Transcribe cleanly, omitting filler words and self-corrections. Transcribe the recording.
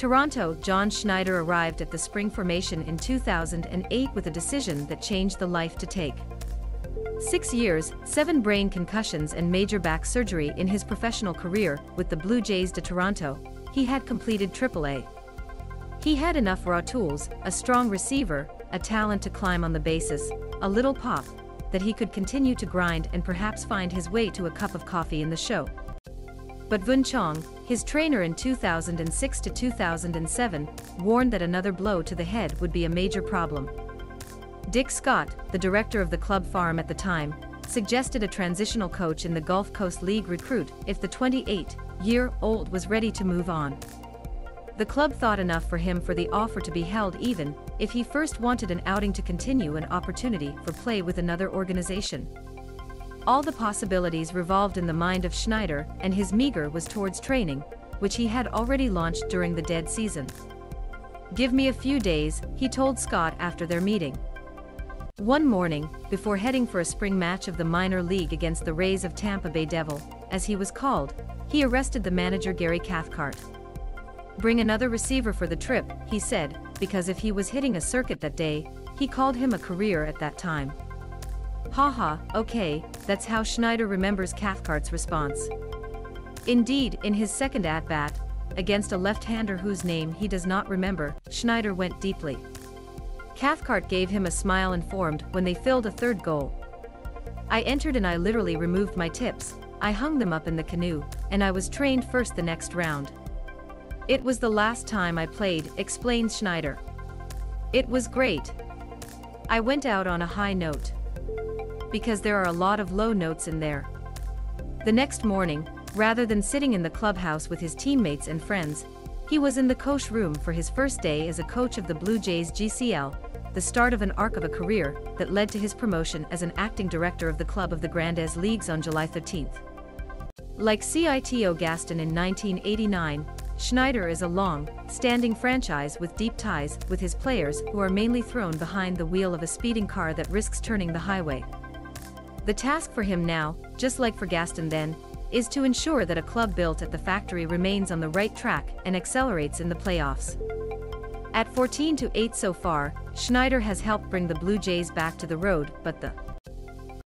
Toronto. John Schneider arrived at the spring formation in 2008 with a decision that changed the life to take. 6 years, 7 brain concussions and major back surgery in his professional career with the Blue Jays de Toronto, he had completed AAA. He had enough raw tools, a strong receiver, a talent to climb on the bases, a little pop, that he could continue to grind and perhaps find his way to a cup of coffee in the show. But Voon Chong, his trainer in 2006 to 2007, warned that another blow to the head would be a major problem. Dick Scott, the director of the club farm at the time, suggested a transitional coach in the Gulf Coast League recruit if the 28-year-old was ready to move on. The club thought enough for him for the offer to be held even if he first wanted an outing to continue an opportunity for play with another organization. All the possibilities revolved in the mind of Schneider, and his meager was towards training, which he had already launched during the dead season. "Give me a few days," he told Scott after their meeting. One morning, before heading for a spring match of the minor league against the Rays of Tampa Bay Devil, as he was called, he arrested the manager Gary Cathcart. "Bring another receiver for the trip," he said, because if he was hitting a circuit that day, he called him a career at that time. "Haha, okay," that's how Schneider remembers Cathcart's response. Indeed, in his second at-bat, against a left-hander whose name he does not remember, Schneider went deeply. Cathcart gave him a smile and formed when they filled a third goal. "I entered and I literally removed my tips, I hung them up in the canoe, and I was trained first the next round. It was the last time I played," explained Schneider. "It was great. I went out on a high note. Because there are a lot of low notes in there." The next morning, rather than sitting in the clubhouse with his teammates and friends, he was in the coach room for his first day as a coach of the Blue Jays GCL, the start of an arc of a career that led to his promotion as an acting director of the club of the Grandes Leagues on July 13. Like Cito Gaston in 1989, Schneider is a long-standing franchise with deep ties with his players who are mainly thrown behind the wheel of a speeding car that risks turning the highway. The task for him now, just like for Gaston then, is to ensure that a club built at the factory remains on the right track and accelerates in the playoffs. At 14-8 so far, Schneider has helped bring the Blue Jays back to the road, but the